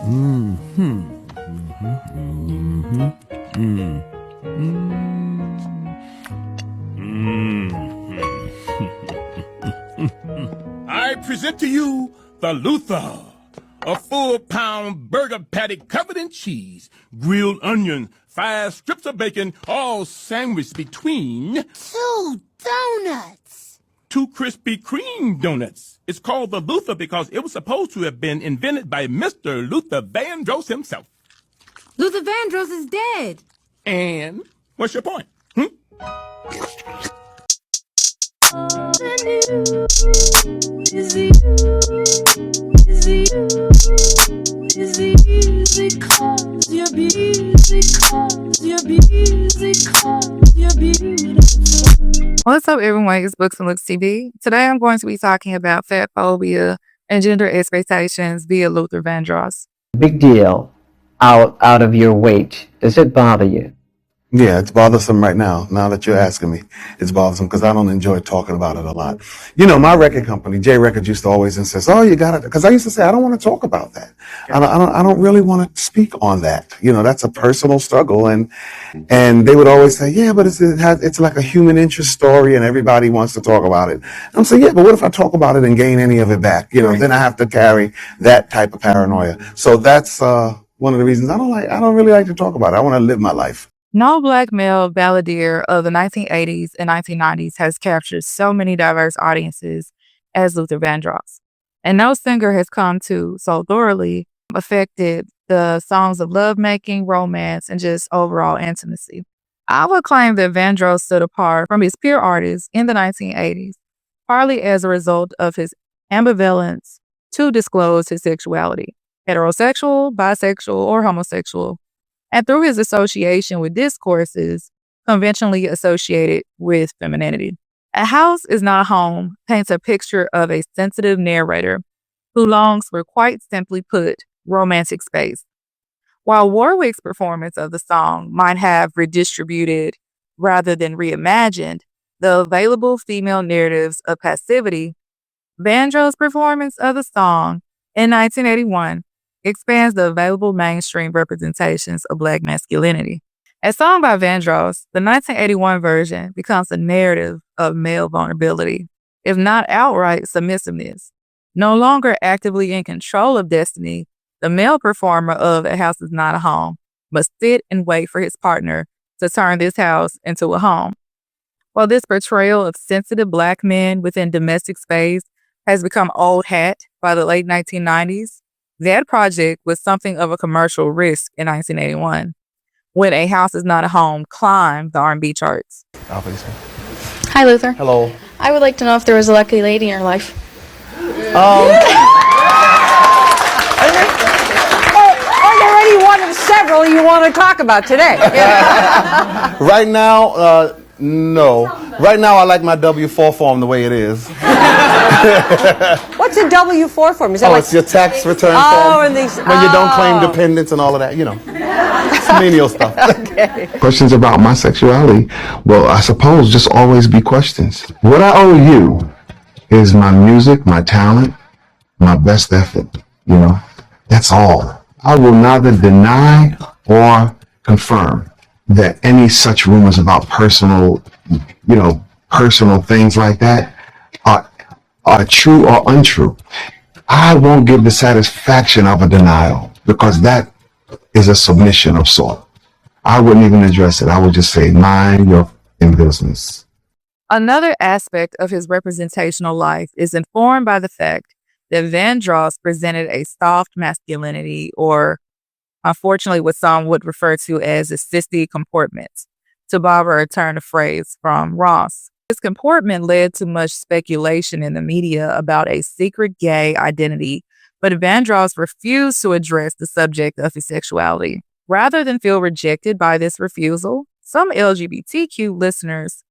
I present to you the Luther, a full-pound burger patty covered in cheese, grilled onion, 5 strips of bacon, all sandwiched between 2 donuts. 2 Krispy Kreme donuts. It's called the Luther because it was supposed to have been invented by Mr. Luther Vandross himself. Luther Vandross is dead. And what's your point? What's up, everyone? It's Books and Looks TV. Today I'm going to be talking about fat phobia and gender expectations via Luther Vandross. Big deal. Out of your weight. Does it bother you? Yeah, it's bothersome right now. Now that you're asking me, it's bothersome because I don't enjoy talking about it a lot. You know, my record company, J Records, used to always insist, "Oh, you got it," because I used to say, "I don't want to talk about that. I don't really want to speak on that. You know, that's a personal struggle." And they would always say, "Yeah, but it's like a human interest story, and everybody wants to talk about it." I'm saying, "Yeah, but what if I talk about it and gain any of it back? You know, then I have to carry that type of paranoia." So that's one of the reasons I don't really like to talk about it. I want to live my life. No black male balladeer of the 1980s and 1990s has captured so many diverse audiences as Luther Vandross. And no singer has come to so thoroughly affected the songs of lovemaking, romance, and just overall intimacy. I would claim that Vandross stood apart from his peer artists in the 1980s, partly as a result of his ambivalence to disclose his sexuality, heterosexual, bisexual, or homosexual, and through his association with discourses conventionally associated with femininity. A House Is Not Home paints a picture of a sensitive narrator who longs for, quite simply put, romantic space. While Warwick's performance of the song might have redistributed rather than reimagined the available female narratives of passivity, Vandross' performance of the song in 1981 expands the available mainstream representations of Black masculinity. As sung by Vandross, the 1981 version becomes a narrative of male vulnerability, if not outright submissiveness. No longer actively in control of destiny, the male performer of A House Is Not a Home must sit and wait for his partner to turn this house into a home. While this portrayal of sensitive Black men within domestic space has become old hat by the late 1990s, that project was something of a commercial risk in 1981, when A House Is Not a Home climbed the R&B charts. Hi, Luther. Hello. I would like to know if there was a lucky lady in your life. Are there any one of several you want to talk about today? Right now, no. Right now, I like my W-4 form the way it is. What's a W-4 form? Is that It's your tax return form. And these, when you don't claim dependents and all of that, you know. It's menial stuff. Okay. Questions about my sexuality, well, I suppose just always be questions. What I owe you is my music, my talent, my best effort, you know. That's all. I will neither deny or confirm that any such rumors about personal things like that are true or untrue. I won't give the satisfaction of a denial because that is a submission of sort. I wouldn't even address it. I would just say, mind your business. Another aspect of his representational life is informed by the fact that Vandross presented a soft masculinity, or unfortunately what some would refer to as a sissy comportment, to borrow a turn of phrase from Ross. This comportment led to much speculation in the media about a secret gay identity, but Vandross refused to address the subject of his sexuality. Rather than feel rejected by this refusal, some LGBTQ listeners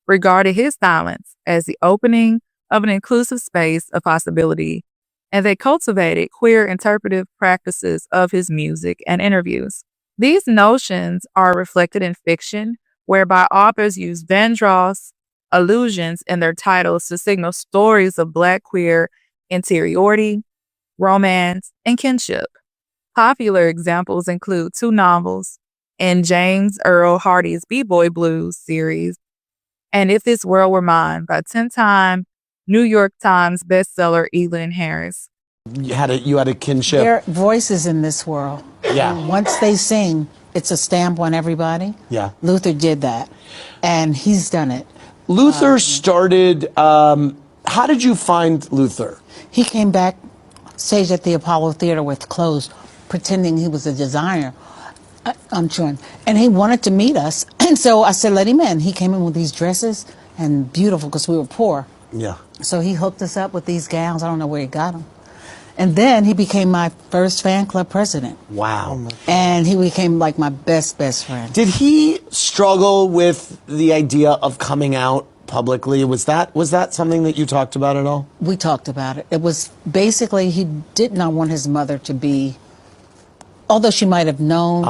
regarded his silence as the opening of an inclusive space of possibility, and they cultivated queer interpretive practices of his music and interviews. These notions are reflected in fiction, whereby authors use Vandross allusions in their titles to signal stories of Black queer interiority, romance, and kinship. Popular examples include 2 novels in James Earl Hardy's B-Boy Blues series, and If This World Were Mine by 10-time New York Times bestseller Elin Harris. You had a kinship. Their voices in this world. Yeah. And once they sing, it's a stamp on everybody. Yeah. Luther did that, and he's done it. Luther started, how did you find Luther? He came back stage at the Apollo Theater with clothes, pretending he was a designer. I'm sure. And he wanted to meet us. And so I said, let him in. He came in with these dresses and beautiful because we were poor. Yeah. So he hooked us up with these gowns. I don't know where he got them. And then he became my first fan club president. Wow. And he became like my best friend. Did he struggle with the idea of coming out publicly? Was that something that you talked about at all? We talked about it. It was basically he did not want his mother to be, although she might have known,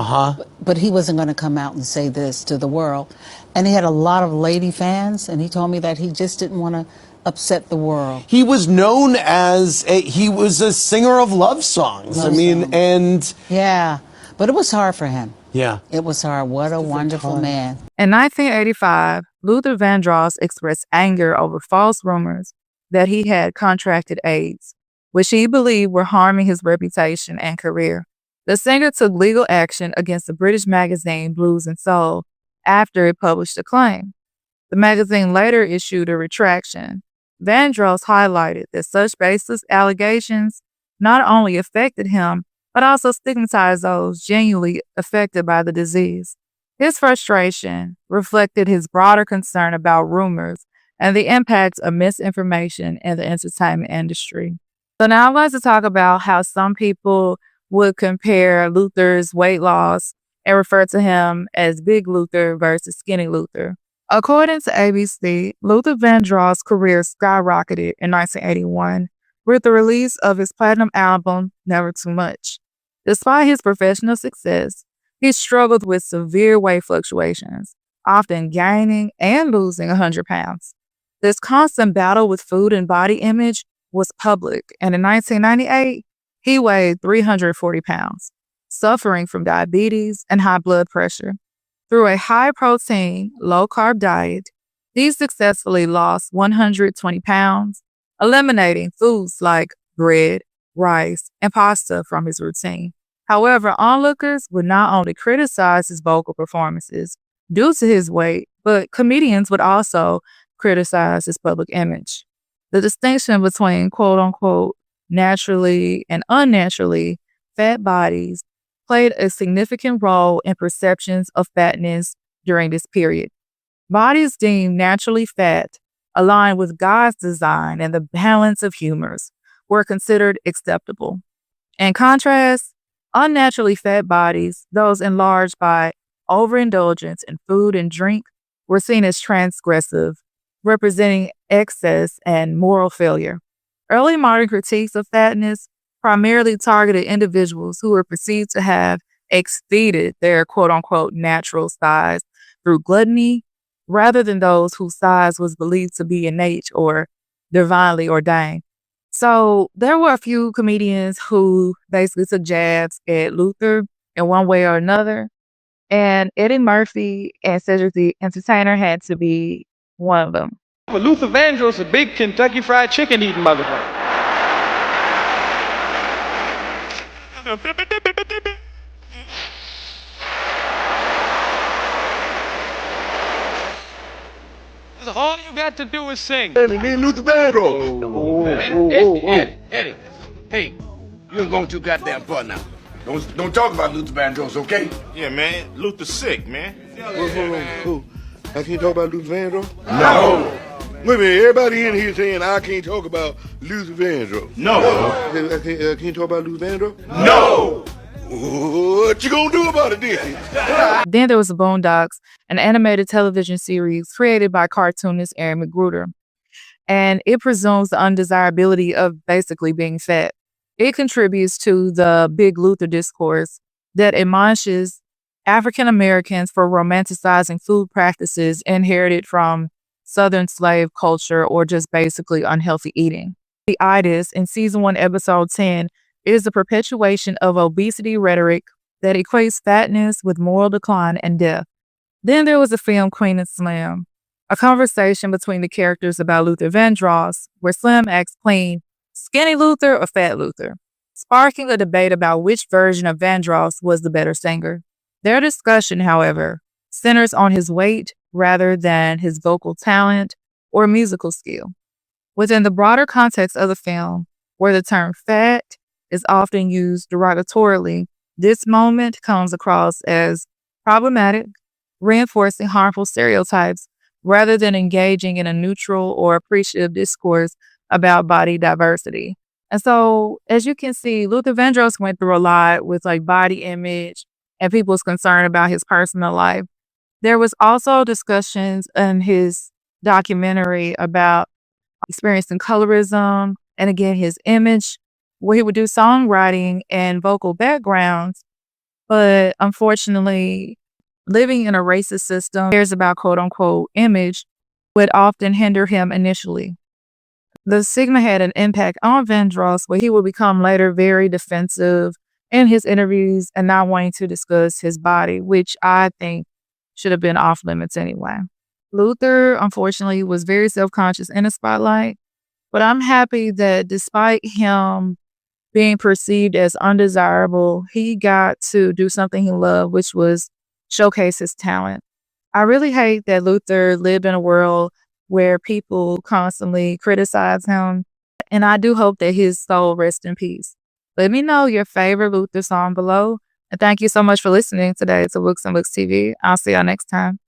but he wasn't going to come out and say this to the world. And he had a lot of lady fans, and he told me that he just didn't want to upset the world. He was known as he was a singer of love songs. And yeah, but it was hard for him. Yeah. It was hard. What a wonderful man. In 1985, Luther Vandross expressed anger over false rumors that he had contracted AIDS, which he believed were harming his reputation and career. The singer took legal action against the British magazine Blues and Soul after it published a claim. The magazine later issued a retraction. Vandross highlighted that such baseless allegations not only affected him, but also stigmatized those genuinely affected by the disease. His frustration reflected his broader concern about rumors and the impact of misinformation in the entertainment industry. So now I'd like to talk about how some people would compare Luther's weight loss and refer to him as Big Luther versus Skinny Luther. According to ABC, Luther Vandross' career skyrocketed in 1981 with the release of his platinum album, Never Too Much. Despite his professional success, he struggled with severe weight fluctuations, often gaining and losing 100 pounds. This constant battle with food and body image was public, and in 1998, he weighed 340 pounds, suffering from diabetes and high blood pressure. Through a high-protein, low-carb diet, he successfully lost 120 pounds, eliminating foods like bread, rice, and pasta from his routine. However, onlookers would not only criticize his vocal performances due to his weight, but comedians would also criticize his public image. The distinction between quote-unquote naturally and unnaturally fat bodies played a significant role in perceptions of fatness during this period. Bodies deemed naturally fat, aligned with God's design and the balance of humors, were considered acceptable. In contrast, unnaturally fat bodies, those enlarged by overindulgence in food and drink, were seen as transgressive, representing excess and moral failure. Early modern critiques of fatness primarily targeted individuals who were perceived to have exceeded their quote-unquote natural size through gluttony, rather than those whose size was believed to be innate or divinely ordained. So there were a few comedians who basically took jabs at Luther in one way or another, and Eddie Murphy and Cedric the Entertainer had to be one of them. But Luther Vandross, a big Kentucky Fried Chicken eating motherfucker. All you got to do is sing. Me Luther Vandross. Eddie, hey, you ain't going too goddamn far now. Don't talk about Luther Vandross, okay? Yeah, man. Luther's sick, man. Who? I can't talk about Luther Vandross? No. Wait a minute, everybody in here saying I can't talk about Luther Vandross. No. I can't talk about Luther Vandross? No. What you gonna do about it then? Then there was The Boondocks, an animated television series created by cartoonist Aaron McGruder. And it presumes the undesirability of basically being fat. It contributes to the Big Luther discourse that admonishes African Americans for romanticizing food practices inherited from Southern slave culture or just basically unhealthy eating. The Itis in season 1, episode 10 is the perpetuation of obesity rhetoric that equates fatness with moral decline and death. Then there was the film Queen and Slim, a conversation between the characters about Luther Vandross, where Slim asks Queen, skinny Luther or fat Luther, sparking a debate about which version of Vandross was the better singer. Their discussion, however, centers on his weight rather than his vocal talent or musical skill. Within the broader context of the film, where the term fat is often used derogatorily, this moment comes across as problematic, reinforcing harmful stereotypes rather than engaging in a neutral or appreciative discourse about body diversity. And so, as you can see, Luther Vandross went through a lot with like body image and people's concern about his personal life. There was also discussions in his documentary about experiencing colorism and again his image, where he would do songwriting and vocal backgrounds, but unfortunately, living in a racist system cares about quote unquote image would often hinder him initially. The stigma had an impact on Vandross, where he would become later very defensive in his interviews and not wanting to discuss his body, which I think should have been off limits anyway. Luther, unfortunately, was very self-conscious in the spotlight, but I'm happy that despite him being perceived as undesirable, he got to do something he loved, which was showcase his talent. I really hate that Luther lived in a world where people constantly criticize him, and I do hope that his soul rests in peace. Let me know your favorite Luther song below, and thank you so much for listening today to Books and Looks TV. I'll see y'all next time.